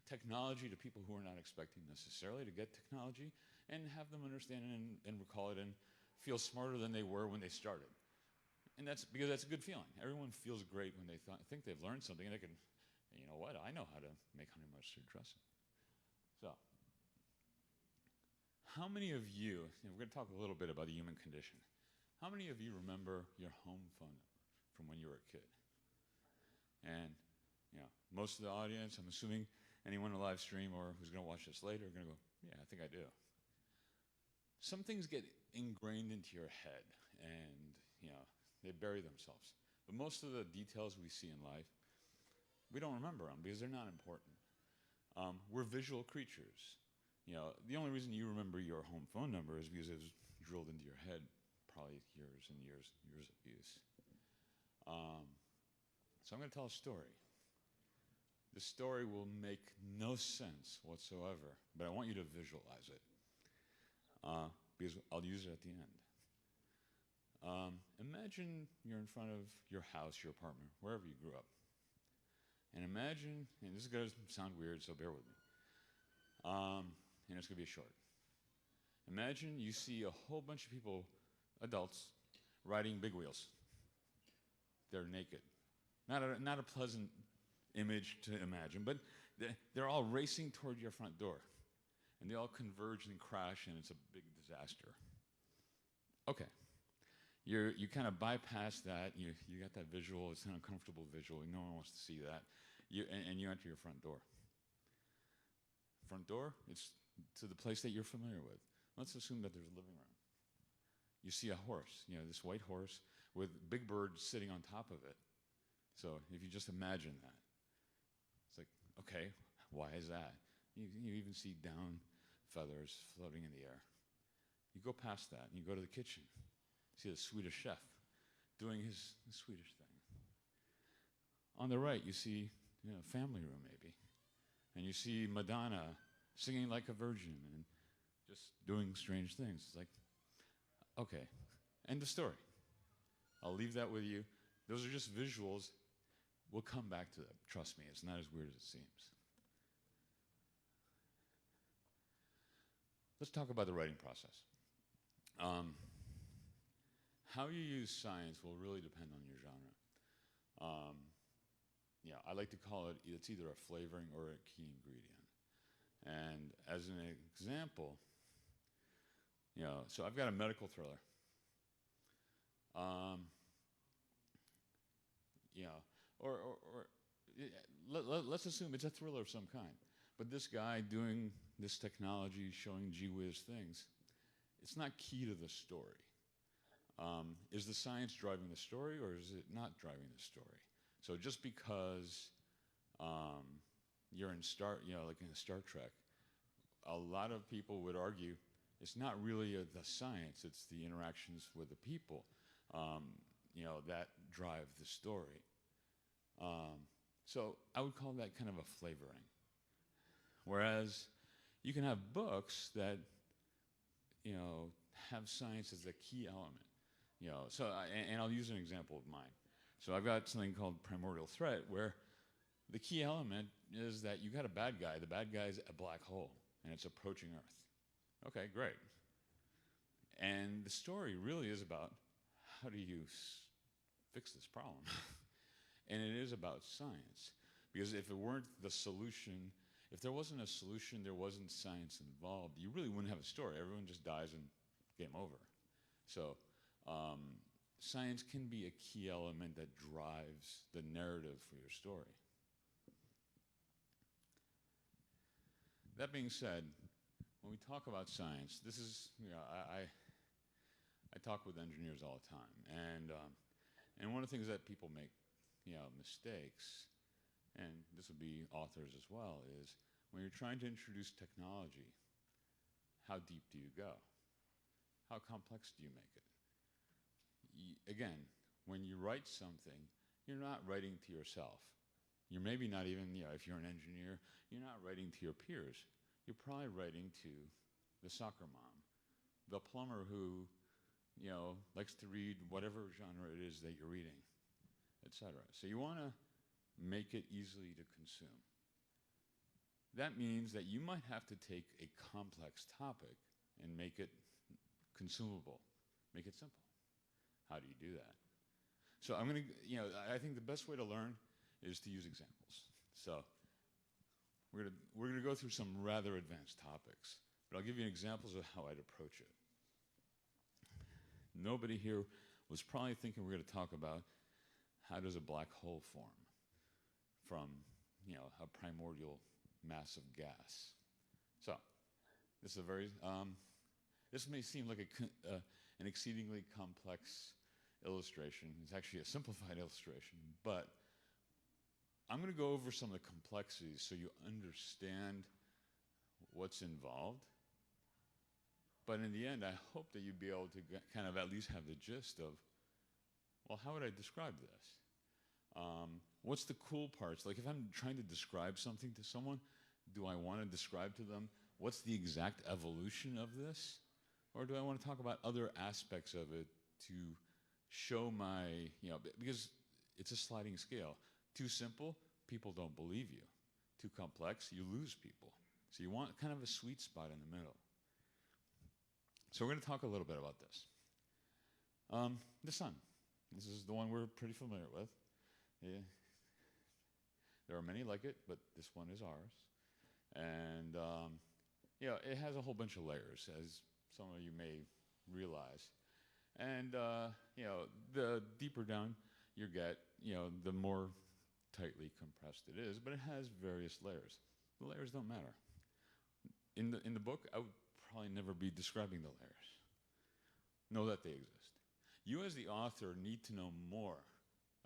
technology to people who are not expecting necessarily to get technology, and have them understand and recall it and feel smarter than they were when they started. And that's because that's a good feeling. Everyone feels great when they think they've learned something and they can, you know what, I know how to make honey mustard dressing. So, how many of you, and we're going to talk a little bit about the human condition, how many of you remember your home phone number from when you were a kid? And, you know, most of the audience, I'm assuming anyone on the live stream or who's going to watch this later are going to go, yeah, I think I do. Some things get ingrained into your head and, you know, they bury themselves. But most of the details we see in life, we don't remember them because they're not important. We're visual creatures. You know, the only reason you remember your home phone number is because it was drilled into your head probably years and years of use. So I'm going to tell a story. The story will make no sense whatsoever, but I want you to visualize it because I'll use it at the end. Imagine you're in front of your house, your apartment, wherever you grew up. And imagine, and this is going to sound weird, so bear with me. And it's going to be short. Imagine you see a whole bunch of people, adults, riding big wheels. They're naked. Not a pleasant image to imagine, but they're all racing toward your front door. And they all converge and crash, and it's a big disaster. Okay. You kind of bypass that. You got that visual. It's an uncomfortable visual. No one wants to see that. And you enter your front door. Front door, it's to the place that you're familiar with. Let's assume that there's a living room. You see a horse, you know, this white horse with big birds sitting on top of it. So if you just imagine that, it's like, okay, why is that? You even see down feathers floating in the air. You go past that and you go to the kitchen. See the Swedish chef doing his Swedish thing. On the right, you see, you know, family room maybe. And you see Madonna singing like a virgin and just doing strange things. It's like, okay, end of story. I'll leave that with you. Those are just visuals. We'll come back to that. Trust me, it's not as weird as it seems. Let's talk about the writing process. How you use science will really depend on your genre. Yeah, I like to call it, it's either a flavoring or a key ingredient. And as an example, you know, so I've got a medical thriller. You know, let's assume it's a thriller of some kind. But this guy doing this technology, showing gee whiz things, it's not key to the story. Is the science driving the story, or is it not driving the story? So just because you're in like in Star Trek, a lot of people would argue it's not really the science; it's the interactions with the people, you know, that drive the story. So I would call that kind of a flavoring. Whereas you can have books that, you know, have science as a key element. You know, so and I'll use an example of mine. So I've got something called Primordial Threat, where the key element is that you got a bad guy. The bad guy's a black hole, and it's approaching Earth. Okay, great. And the story really is about how do you fix this problem? And it is about science. Because if it weren't the solution, if there wasn't a solution, there wasn't science involved, you really wouldn't have a story. Everyone just dies and game over. So science can be a key element that drives the narrative for your story. That being said, when we talk about science, this is, you know, I talk with engineers all the time, and one of the things that people make, you know, mistakes, and this would be authors as well, is when you're trying to introduce technology, how deep do you go? How complex do you make it? Again, when you write something, you're not writing to yourself. You're maybe not even, you know, if you're an engineer, you're not writing to your peers. You're probably writing to the soccer mom, the plumber who, you know, likes to read whatever genre it is that you're reading, etc. So you want to make it easily to consume. that means that you might have to take a complex topic and make it consumable, make it simple. How do you do that? So I'm going to, I think the best way to learn is to use examples. So we're going to go through some rather advanced topics, but I'll give you examples of how I'd approach it. Nobody here was probably thinking we're going to talk about how does a black hole form from, a primordial mass of gas. So this is a very, this may seem like an exceedingly complex illustration. It's actually a simplified illustration, but I'm going to go over some of the complexities so you understand what's involved. But in the end, I hope that you'd be able to kind of at least have the gist of, well, how would I describe this? What's the cool parts? Like if I'm trying to describe something to someone, do I want to describe to them what's the exact evolution of this? Or do I want to talk about other aspects of it to show my, because it's a sliding scale. Too simple, people don't believe you. Too complex, you lose people. So you want kind of a sweet spot in the middle. So we're going to talk a little bit about this. The sun. This is the one we're pretty familiar with. Yeah. There are many like it, but this one is ours. And it has a whole bunch of layers, as some of you may realize. And the deeper down you get, the more tightly compressed it is, but it has various layers. The layers don't matter. In the book, I would probably never be describing the layers. Know that they exist. You as the author need to know more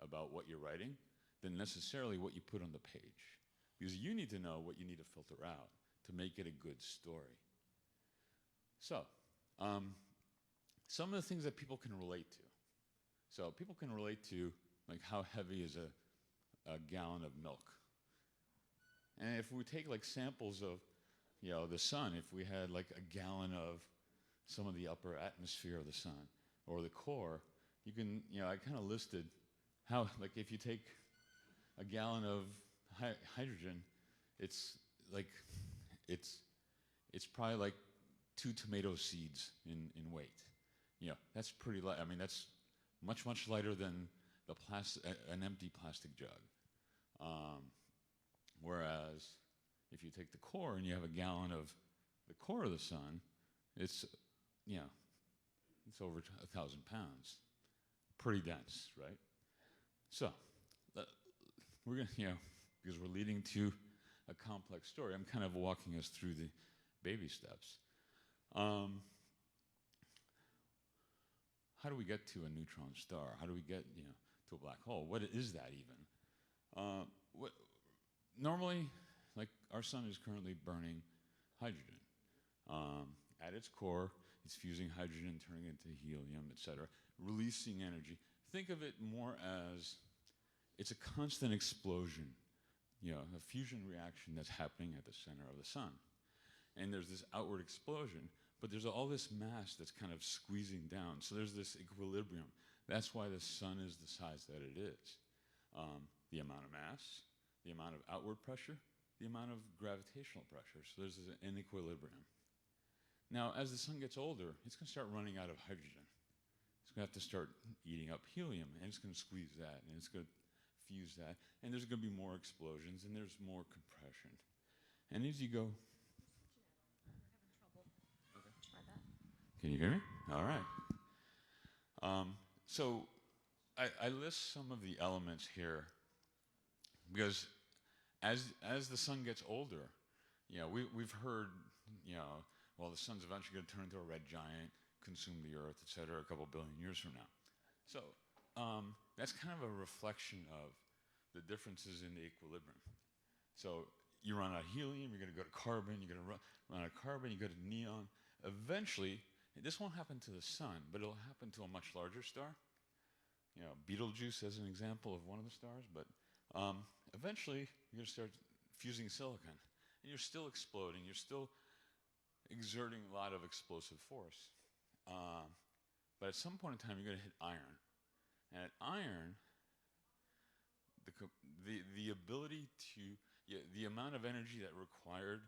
about what you're writing than necessarily what you put on the page. Because you need to know what you need to filter out to make it a good story. So, some of the things that people can relate to. So people can relate to, like, how heavy is a gallon of milk? And if we take, like, samples of, the sun, if we had, like, a gallon of some of the upper atmosphere of the sun, or the core, you can, I kind of listed how, like, if you take a gallon of hydrogen, it's probably like 2 tomato seeds in weight. That's pretty light. I mean, that's much, much lighter than an empty plastic jug. Whereas if you take the core and you have a gallon of the core of the sun, it's over 1,000 pounds. Pretty dense, right? So we're going to, because we're leading to a complex story, I'm kind of walking us through the baby steps. How do we get to a neutron star? How do we get, to a black hole? What is that even? Normally, like, our sun is currently burning hydrogen. At its core, it's fusing hydrogen, turning it into helium, etc., releasing energy. Think of it more as it's a constant explosion, a fusion reaction that's happening at the center of the sun. And there's this outward explosion, but there's all this mass that's kind of squeezing down. So there's this equilibrium. That's why the sun is the size that it is. The amount of mass, the amount of outward pressure, the amount of gravitational pressure. So there's an equilibrium. Now, as the sun gets older, it's going to start running out of hydrogen. It's going to have to start eating up helium, and it's going to squeeze that, and it's going to fuse that, and there's going to be more explosions, and there's more compression. And as you go... Can you hear me? All right. So I list some of the elements here because as the sun gets older, we've heard, well, the sun's eventually going to turn into a red giant, consume the Earth, et cetera, a couple billion years from now. So that's kind of a reflection of the differences in the equilibrium. So you run out of helium, you're going to go to carbon, you're going to run out of carbon, you go to neon. Eventually, this won't happen to the sun, but it'll happen to a much larger star. Betelgeuse as an example of one of the stars, but eventually you're going to start fusing silicon, and you're still exploding, you're still exerting a lot of explosive force. But at some point in time, you're going to hit iron. And at iron, the ability to The amount of energy that required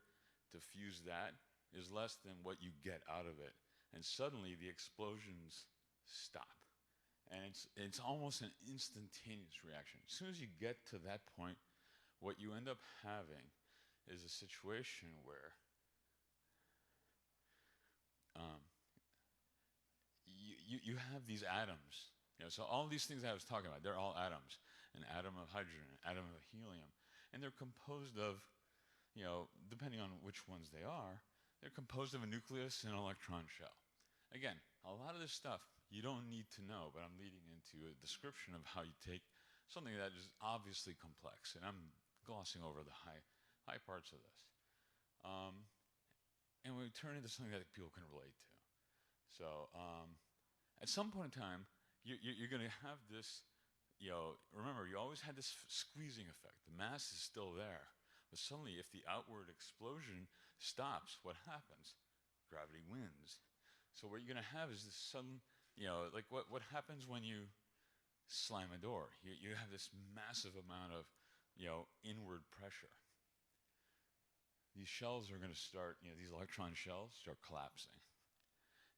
to fuse that is less than what you get out of it. And suddenly the explosions stop. And it's almost an instantaneous reaction. As soon as you get to that point, what you end up having is a situation where you have these atoms. So all these things I was talking about, they're all atoms. An atom of hydrogen, an atom of helium. And they're composed of, depending on which ones they are, they're composed of a nucleus and an electron shell. Again, a lot of this stuff you don't need to know, but I'm leading into a description of how you take something that is obviously complex, and I'm glossing over the high parts of this. And we turn into something that people can relate to. So at some point in time, you're going to have this, remember, you always had this squeezing effect. The mass is still there. But suddenly, if the outward explosion stops, what happens? Gravity wins. So what you're going to have is this sudden, like what happens when you slam a door? You have this massive amount of, inward pressure. These shells are going to start, these electron shells start collapsing.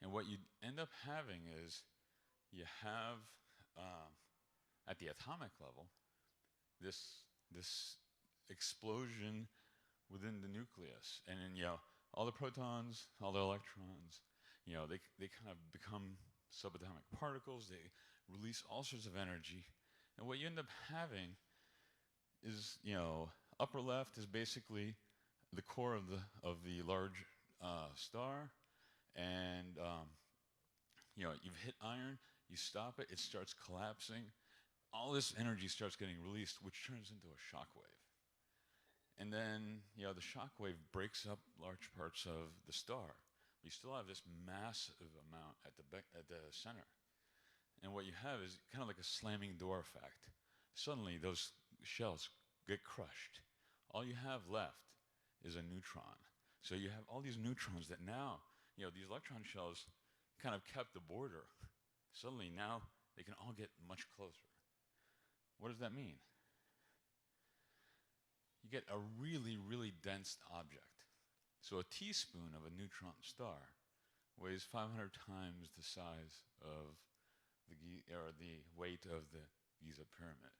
And what you end up having is you have, at the atomic level, this explosion within the nucleus. And then, all the protons, all the electrons, they kind of become subatomic particles. They release all sorts of energy. And what you end up having is, upper left is basically the core of the large star. And, you've hit iron, you stop it, it starts collapsing. All this energy starts getting released, which turns into a shock wave. And then, the shock wave breaks up large parts of the star. You still have this massive amount at the center. And what you have is kind of like a slamming door effect. Suddenly, those shells get crushed. All you have left is a neutron. So you have all these neutrons that now, these electron shells kind of kept the border. Suddenly, now they can all get much closer. What does that mean? You get a really, really dense object. So a teaspoon of a neutron star weighs 500 times the size of the weight of the Giza pyramid.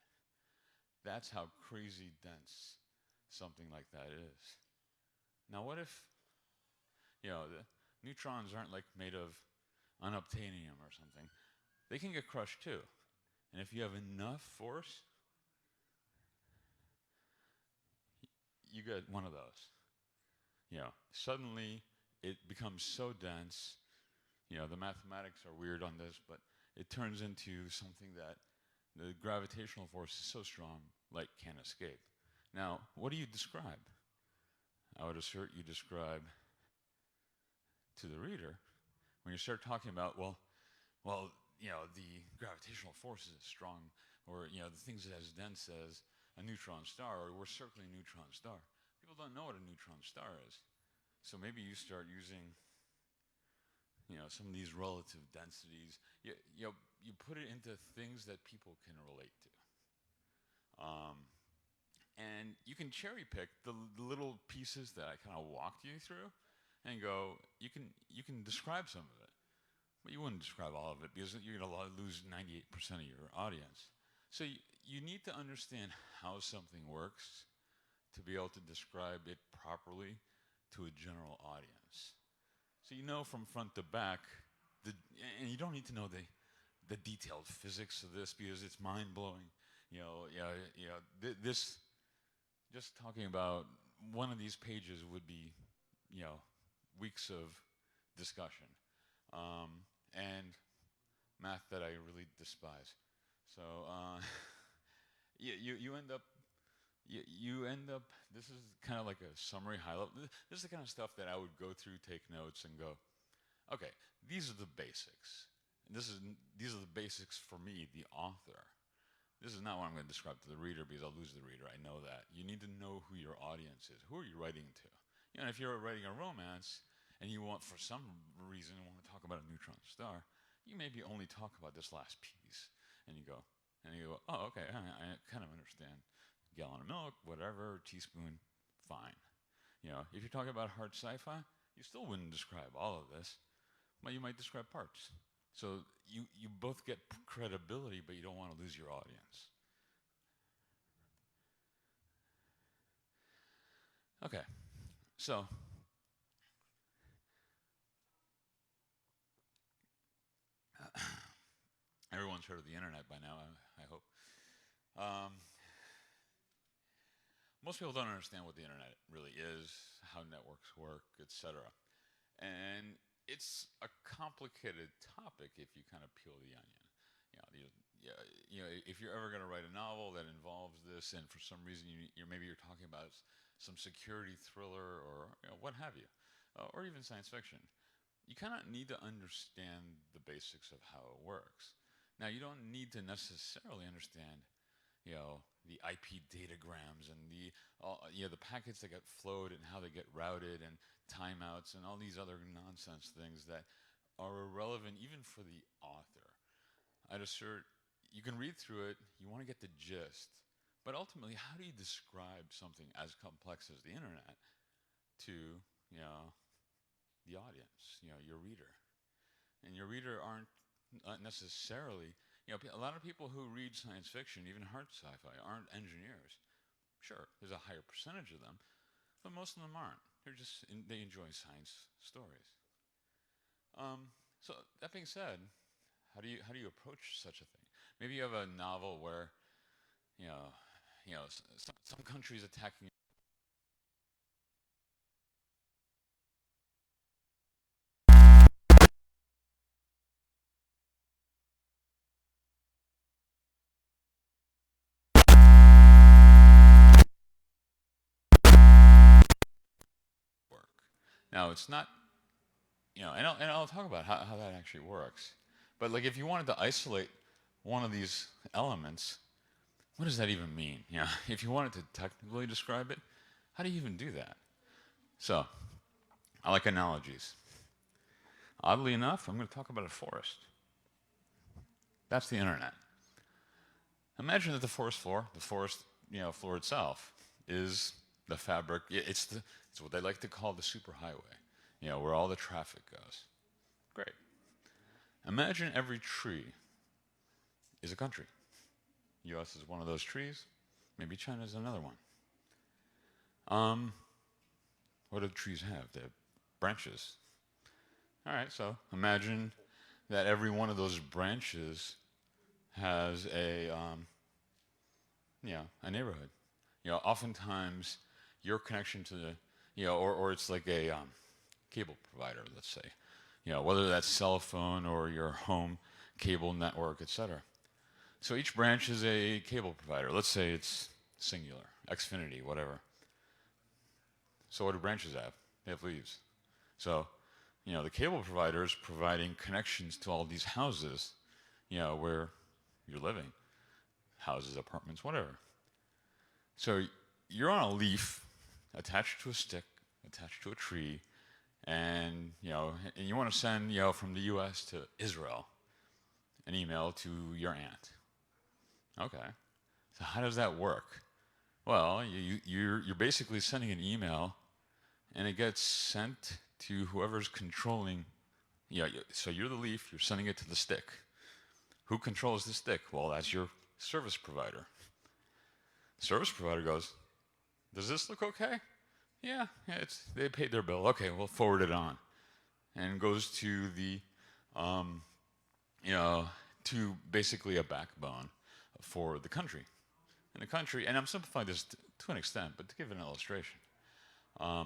That's how crazy dense something like that is. Now what if, the neutrons aren't like made of unobtainium or something. They can get crushed too. And if you have enough force, you get one of those. Suddenly it becomes so dense, the mathematics are weird on this, but it turns into something that the gravitational force is so strong, light can't escape. Now, what do you describe? I would assert you describe to the reader, when you start talking about, well, the gravitational force is strong, or, the things that as dense as a neutron star, or we're circling a neutron star. People don't know what a neutron star is. So maybe you start using, some of these relative densities. You put it into things that people can relate to. And you can cherry pick the little pieces that I kind of walked you through and go, you can describe some of it. But you wouldn't describe all of it because you're going to lose 98% of your audience. So you need to understand how something works to be able to describe it properly to a general audience. So from front to back, and you don't need to know the detailed physics of this because it's mind-blowing. This, just talking about one of these pages would be, weeks of discussion. And math that I really despise. So you end up, this is kind of like a summary highlight. This is the kind of stuff that I would go through, take notes, and go, okay, these are the basics. And these are the basics for me, the author. This is not what I'm going to describe to the reader because I'll lose the reader. I know that. You need to know who your audience is. Who are you writing to? If you're writing a romance and you want, for some reason, want to talk about a neutron star, you maybe only talk about this last piece. And you go, oh, okay, I kind of understand gallon of milk, whatever, teaspoon, fine. If you're talking about hard sci-fi, you still wouldn't describe all of this, but you might describe parts. So you both get credibility, but you don't want to lose your audience. Okay, so everyone's heard of the internet by now, I hope. Um, Most people don't understand what the internet really is, how networks work, etc. And it's a complicated topic if you kind of peel the onion. If you're ever going to write a novel that involves this, and for some reason maybe you're talking about some security thriller or what have you, or even science fiction, you kind of need to understand the basics of how it works. Now, you don't need to necessarily understand the IP datagrams and the packets that get flowed and how they get routed and timeouts and all these other nonsense things that are irrelevant even for the author. I'd assert you can read through it, you want to get the gist, but ultimately, how do you describe something as complex as the internet to the audience, your reader? And your reader aren't necessarily a lot of people who read science fiction, even hard sci-fi, aren't engineers. Sure, there's a higher percentage of them, but most of them aren't. They enjoy science stories. So that being said, how do you approach such a thing? Maybe you have a novel where some countries attacking. Work. Now it's not, and I'll talk about how that actually works. But like, if you wanted to isolate one of these elements, what does that even mean? If you wanted to technically describe it, how do you even do that? So, I like analogies. Oddly enough, I'm going to talk about a forest. That's the internet. Imagine that the forest floor itself, is the fabric. It's what they like to call the superhighway, where all the traffic goes. Great. Imagine every tree is a country. U.S. is one of those trees. Maybe China is another one. What do the trees have? They have branches. All right, so imagine that every one of those branches has a neighborhood. Oftentimes your connection to the, or it's like a cable provider, let's say, whether that's cell phone or your home cable network, etc. So each branch is a cable provider. Let's say it's singular, Xfinity, whatever. So what do branches have? They have leaves. So, the cable provider is providing connections to all these houses, where you're living. Houses, apartments, whatever. So you're on a leaf attached to a stick, attached to a tree, and you want to send from the U.S. to Israel an email to your aunt. Okay, so how does that work? Well, you're basically sending an email, and it gets sent to whoever's controlling. So you're the leaf. You're sending it to the stick. Who controls the stick? Well, that's your service provider. Service provider goes, does this look okay? Yeah, they paid their bill. Okay, we'll forward it on. And goes to the, to basically a backbone for the country. And the country, and I'm simplifying this to an extent, but to give an illustration. So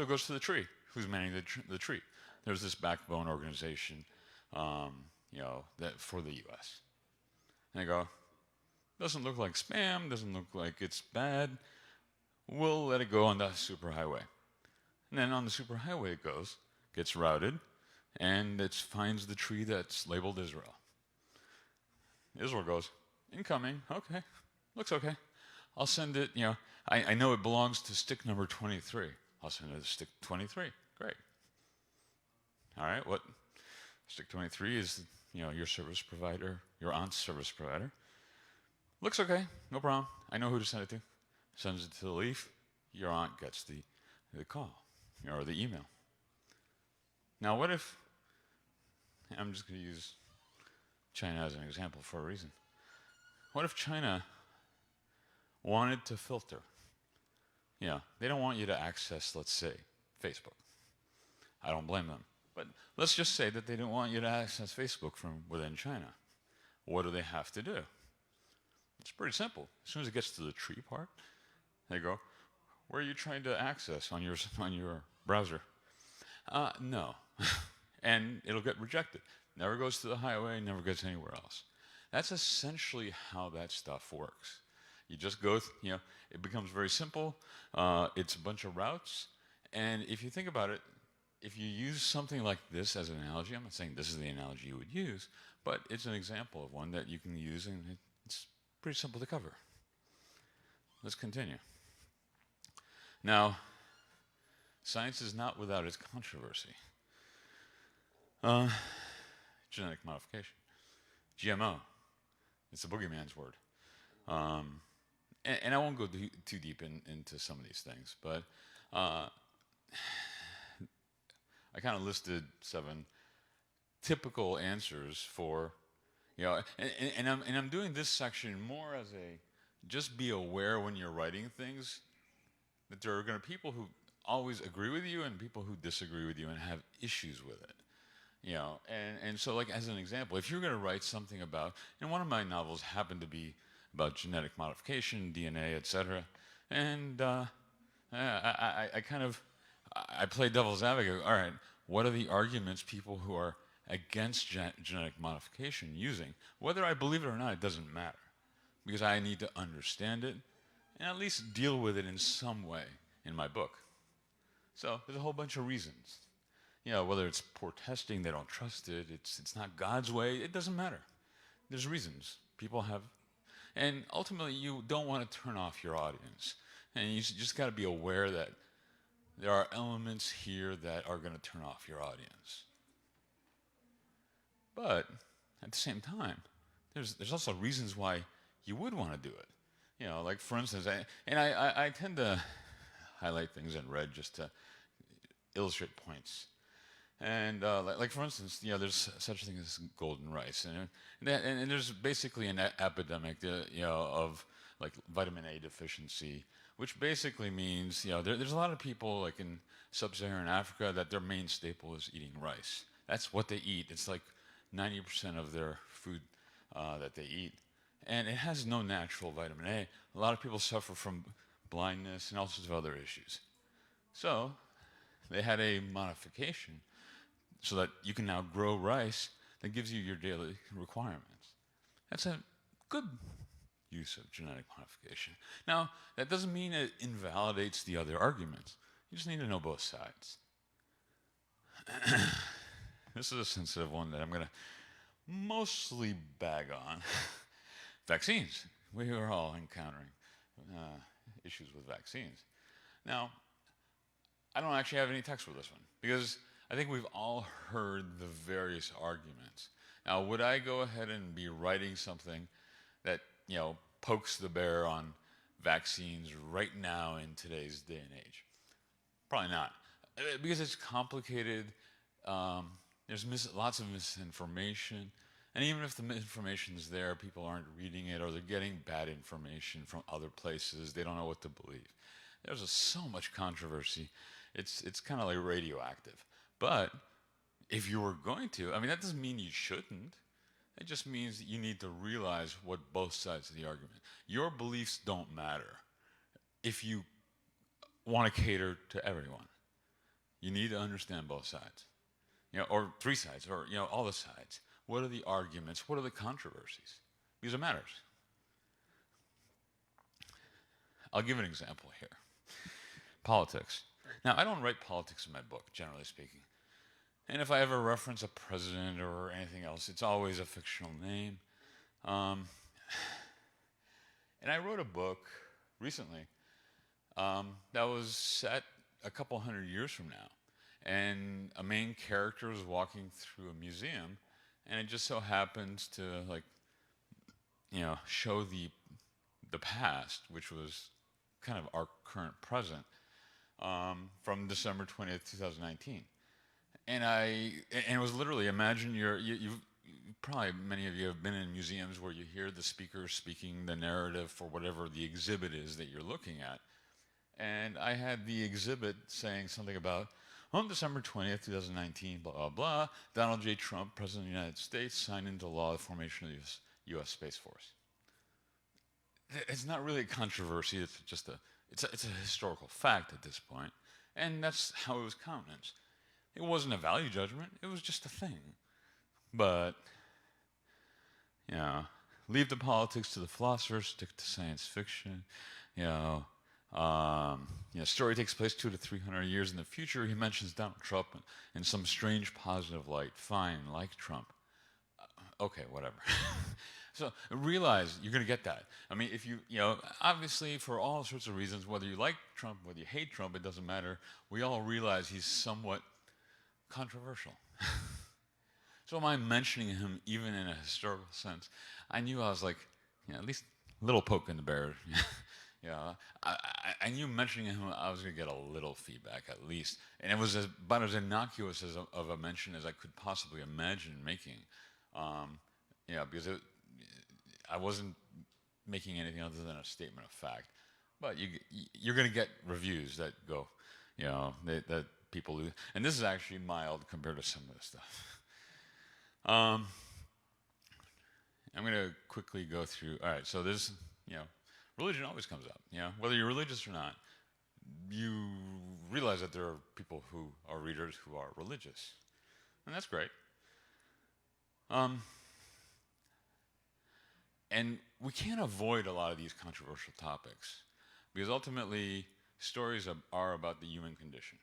it goes to the tree. Who's managing the tree? There's this backbone organization, that for the U.S. And they go, doesn't look like spam, doesn't look like it's bad. We'll let it go on the superhighway. And then on the superhighway it goes, gets routed, and it finds the tree that's labeled Israel. Israel goes, incoming, okay, looks okay. I'll send it, I know it belongs to stick number 23. I'll send it to stick 23, great. All right, what stick 23 is, your service provider, your aunt's service provider. Looks okay, no problem. I know who to send it to. Sends it to the leaf. Your aunt gets the call or the email. Now, what if, I'm just going to use China as an example for a reason. What if China wanted to filter? They don't want you to access, let's say, Facebook. I don't blame them. But let's just say that they don't want you to access Facebook from within China. What do they have to do? It's pretty simple. As soon as it gets to the tree part, they go, where are you trying to access on your browser? No. And it'll get rejected. Never goes to the highway, never gets anywhere else. That's essentially how that stuff works. You just go, it becomes very simple. It's a bunch of routes. And if you think about it, if you use something like this as an analogy, I'm not saying this is the analogy you would use, but it's an example of one that you can use, and it's pretty simple to cover. Let's continue. Now, science is not without its controversy. Genetic modification. GMO. It's a boogeyman's word. And I won't go too deep into some of these things, but I kind of listed 7 typical answers for, and I'm doing this section more as a, just be aware when you're writing things that there are going to be people who always agree with you and people who disagree with you and have issues with it. And so, like, as an example, if you're going to write something about, and one of my novels happened to be about genetic modification, DNA, etc., and I play devil's advocate. All right, what are the arguments people who are against genetic modification using? Whether I believe it or not, it doesn't matter, because I need to understand it and at least deal with it in some way in my book. So there's a whole bunch of reasons. Whether it's poor testing, they don't trust it, it's not God's way, it doesn't matter. There's reasons. People have, and ultimately you don't want to turn off your audience. And you just got to be aware that there are elements here that are going to turn off your audience. But at the same time, there's also reasons why you would want to do it. Like, for instance, I tend to highlight things in red just to illustrate points. And like for instance, there's such a thing as golden rice, and there's basically an epidemic, of like vitamin A deficiency, which basically means there's a lot of people like in sub-Saharan Africa that their main staple is eating rice. That's what they eat. It's like 90% of their food that they eat, and it has no natural vitamin A. A lot of people suffer from blindness and all sorts of other issues. So they had a modification so that you can now grow rice that gives you your daily requirements. That's a good use of genetic modification. Now, that doesn't mean it invalidates the other arguments. You just need to know both sides. This is a sensitive one that I'm going to mostly bag on. Vaccines. We are all encountering issues with vaccines. Now, I don't actually have any text for this one, because I think we've all heard the various arguments. Now, would I go ahead and be writing something that, pokes the bear on vaccines right now in today's day and age? Probably not, because it's complicated. There's lots of misinformation, and even if the information is there, people aren't reading it, or they're getting bad information from other places. They don't know what to believe. There's so much controversy. It's kind of like radioactive. But if you were going to, that doesn't mean you shouldn't. It just means that you need to realize what both sides of the argument. Your beliefs don't matter if you want to cater to everyone. You need to understand both sides, or 3 sides, or all the sides. What are the arguments? What are the controversies? Because it matters. I'll give an example here. Politics. Now, I don't write politics in my book, generally speaking. And if I ever reference a president or anything else, it's always a fictional name. And I wrote a book recently that was set a couple hundred years from now. And a main character is walking through a museum, and it just so happens to, show the the past, which was kind of our current present, from December 20th, 2019. And it was literally, imagine you've probably, many of you have been in museums where you hear the speaker speaking the narrative for whatever the exhibit is that you're looking at. And I had the exhibit saying something about, on December 20th, 2019, blah, blah, blah, Donald J. Trump, President of the United States, signed into law the formation of the U.S. Space Force. It's not really a controversy, it's just it's a historical fact at this point, and that's how it was countenanced. It wasn't a value judgment, it was just a thing. But, leave the politics to the philosophers, stick to science fiction, story takes place 200 to 300 years in the future. He mentions Donald Trump in some strange positive light. Fine, like Trump. Okay, whatever. So realize you're going to get that. I mean, if obviously for all sorts of reasons, whether you like Trump, whether you hate Trump, it doesn't matter. We all realize he's somewhat controversial. So am I mentioning him even in a historical sense? I knew I was like, at least a little poke in the bear. I knew mentioning him, I was going to get a little feedback at least. And it was about as innocuous of a mention as I could possibly imagine making. Because I wasn't making anything other than a statement of fact. But you're going to get reviews that go, that people do. And this is actually mild compared to some of this stuff. I'm going to quickly go through. All right, so there's, religion always comes up. Whether you're religious or not, you realize that there are people who are readers who are religious. And that's great. And we can't avoid a lot of these controversial topics because ultimately stories are about the human condition.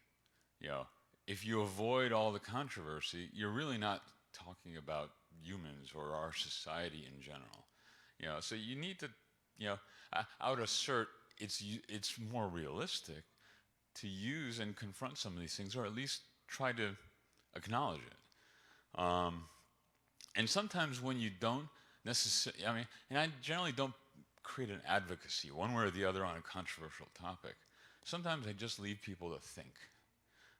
If you avoid all the controversy, you're really not talking about humans or our society in general. So you need to, I would assert it's more realistic to use and confront some of these things, or at least try to acknowledge it. And sometimes when you don't necessarily, and I generally don't create an advocacy one way or the other on a controversial topic. Sometimes I just leave people to think.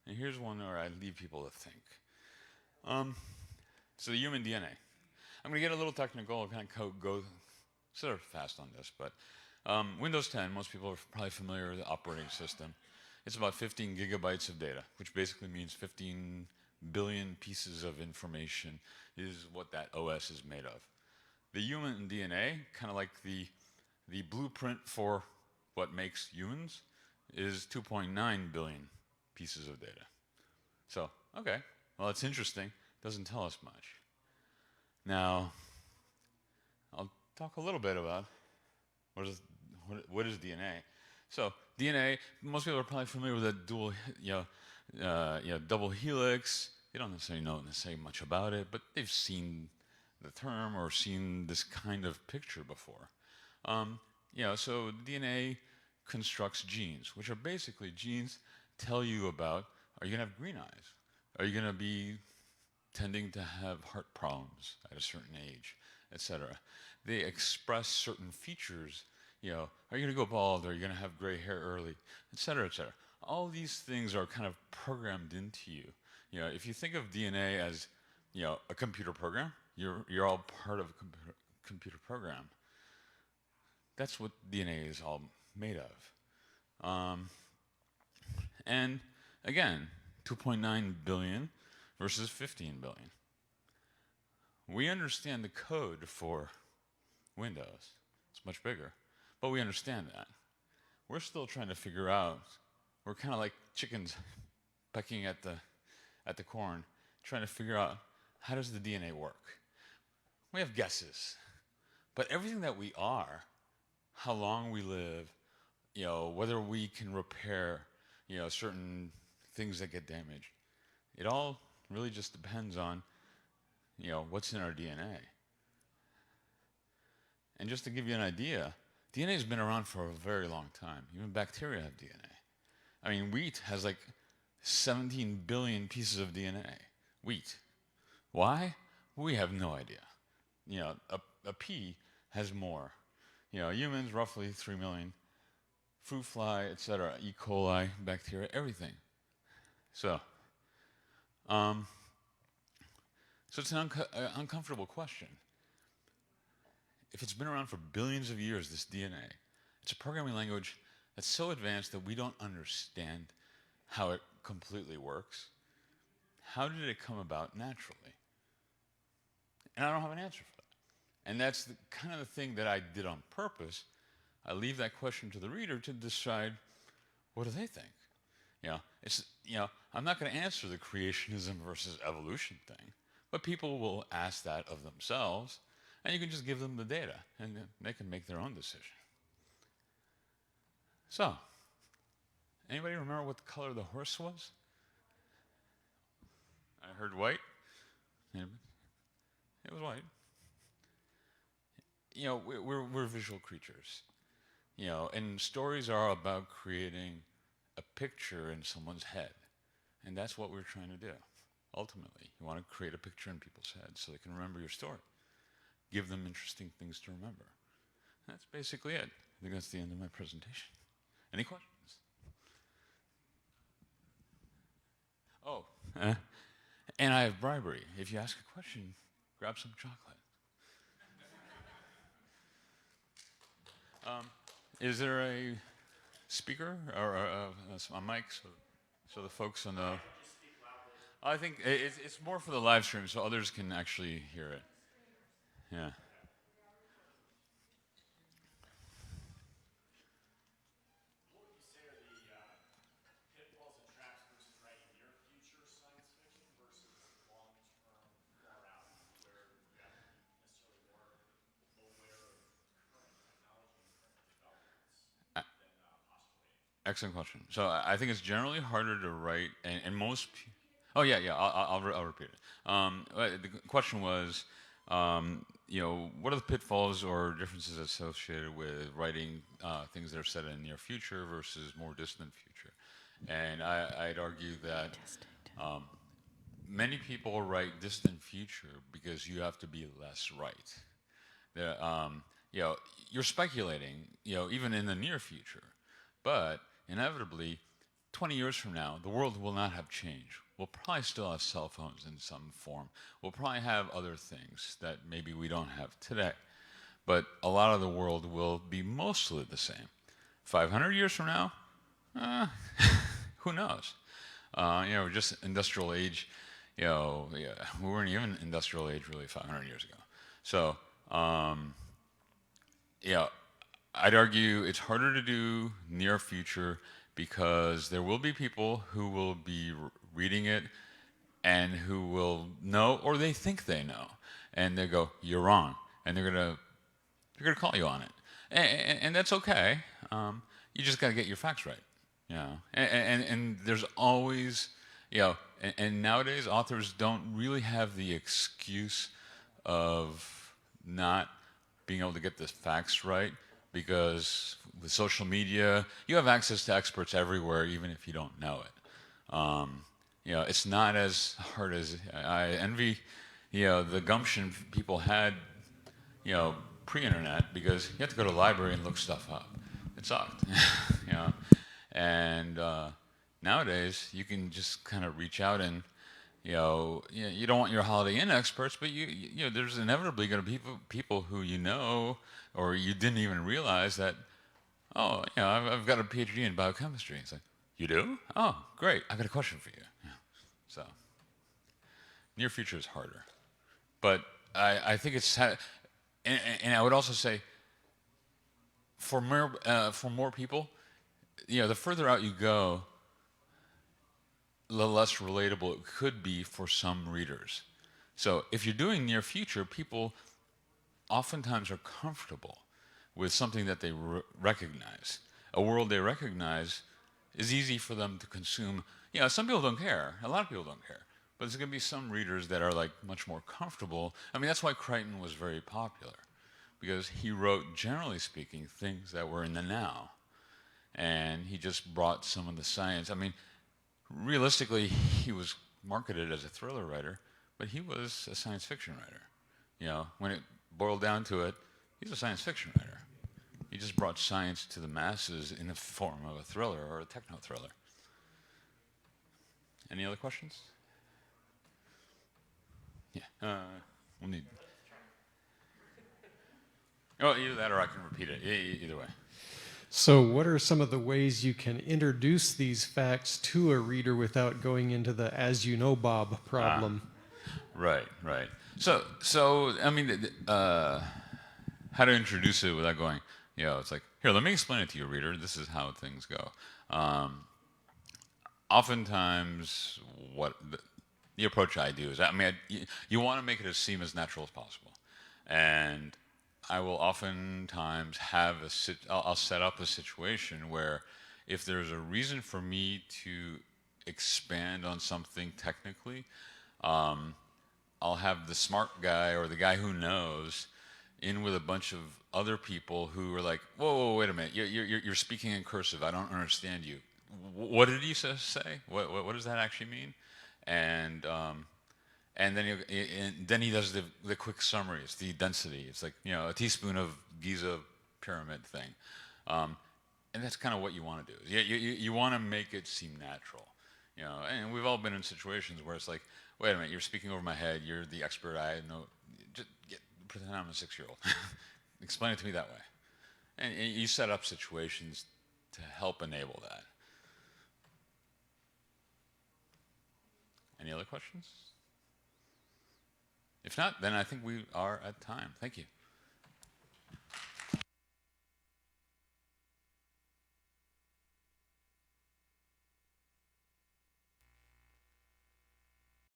And here's one where I leave people to think. So the human DNA. I'm going to get a little technical, kind of go sort of fast on this, but Windows 10, most people are probably familiar with the operating system. It's about 15 gigabytes of data, which basically means 15 billion pieces of information is what that OS is made of. The human DNA, kind of like the blueprint for what makes humans, is 2.9 billion pieces of data. So, okay, well, that's interesting. Doesn't tell us much. Now, I'll talk a little bit about what is DNA. So, DNA, most people are probably familiar with a double helix. They don't necessarily know much about it, but they've seen the term or seen this kind of picture before. So DNA constructs genes, which are basically genes tell you about, are you going to have green eyes? Are you going to be tending to have heart problems at a certain age, etc.? They express certain features. Are you going to go bald? Are you going to have gray hair early, etc., etc.? All these things are kind of programmed into you. If you think of DNA as, a computer program, you're all part of a computer program. That's what DNA is all made of. And again, 2.9 billion versus 15 billion. We understand the code for Windows. It's much bigger, but we understand that. We're still trying to figure out, we're kind of like chickens pecking at the corn, trying to figure out, how does the DNA work? We have guesses, but everything that we are, how long we live, whether we can repair, certain things that get damaged, it all really just depends on, what's in our DNA. And just to give you an idea, DNA has been around for a very long time. Even bacteria have DNA. Wheat has like 17 billion pieces of DNA. Wheat. Why? We have no idea. A pea has more. Humans, roughly 3 million. Fruit fly, etc., E. coli, bacteria, everything. So, um, it's an uncomfortable question. If it's been around for billions of years, this DNA, it's a programming language that's so advanced that we don't understand how it completely works. How did it come about naturally? And I don't have an answer for that. And that's kind of the thing that I did on purpose. I leave that question to the reader to decide, what do they think? I'm not going to answer the creationism versus evolution thing, but people will ask that of themselves, and you can just give them the data, and they can make their own decision. So, anybody remember what the color of the horse was? I heard white. Anybody? It was white. We're visual creatures. And stories are about creating a picture in someone's head. And that's what we're trying to do. Ultimately, you want to create a picture in people's heads so they can remember your story. Give them interesting things to remember. That's basically it. I think that's the end of my presentation. Any questions? Oh, and I have bribery. If you ask a question, grab some chocolate. Is there a speaker or a mic so the folks on the... I think it's more for the live stream so others can actually hear it. Yeah. What would you say are the pitfalls and traps versus writing near future science fiction versus long-term far out, where you have to be necessarily more aware of current technology and current developments than postulating? Excellent question. So I think it's generally harder to write, and most... Oh, yeah, I'll repeat it. The question was, what are the pitfalls or differences associated with writing things that are set in the near future versus more distant future? And I'd argue that many people write distant future because you have to be less right. You're speculating, even in the near future, but inevitably, 20 years from now, the world will not have changed. We'll probably still have cell phones in some form. We'll probably have other things that maybe we don't have today. But a lot of the world will be mostly the same. 500 years from now, who knows? Just industrial age, we weren't even industrial age really 500 years ago. So, I'd argue it's harder to do near future because there will be people who will be reading it and who will know, or they think they know, and they go, "You're wrong," and they're gonna call you on it, and that's okay. You just got to get your facts right, and there's always, and nowadays authors don't really have the excuse of not being able to get the facts right. Because with social media, you have access to experts everywhere, even if you don't know it. It's not as hard as I envy. The gumption people had, pre-internet, because you have to go to the library and look stuff up. It sucked, And nowadays, you can just kind of reach out and, you don't want your Holiday Inn experts, but there's inevitably going to be people who or you didn't even realize that, I've got a PhD in biochemistry. It's like, you do? Oh, great. I've got a question for you. So, near future is harder. But I think it's, and I would also say, for more people, the further out you go, the less relatable it could be for some readers. So if you're doing near future, people oftentimes are comfortable with something that they recognize. A world they recognize is easy for them to consume. Some people don't care. A lot of people don't care. But there's going to be some readers that are much more comfortable. I mean, that's why Crichton was very popular, because he wrote, generally speaking, things that were in the now. And he just brought some of the science. I mean, realistically, he was marketed as a thriller writer, but he was a science fiction writer. When it boiled down to it, he's a science fiction writer. He just brought science to the masses in the form of a thriller or a techno thriller. Any other questions? Yeah. We'll need. Oh, either that or I can repeat it. Either way. So what are some of the ways you can introduce these facts to a reader without going into the "as you know, Bob" problem? Right. So I mean, how to introduce it without going, it's like, here, let me explain it to you, reader. This is how things go. Oftentimes, what the approach I do is, you want to make it seem as natural as possible, and I will oftentimes I'll set up a situation where if there's a reason for me to expand on something technically, I'll have the smart guy or the guy who knows in with a bunch of other people who are like, whoa, wait a minute, you're speaking in cursive. I don't understand you. What did you say? What does that actually mean? And then he does the quick summary. It's the density. It's like, a teaspoon of Giza pyramid thing. And that's kind of what you want to do. You want to make it seem natural. And we've all been in situations where it's like, wait a minute, you're speaking over my head. You're the expert. I know. Just pretend I'm a 6-year-old. Explain it to me that way. And you set up situations to help enable that. Any other questions? If not, then I think we are at time. Thank you.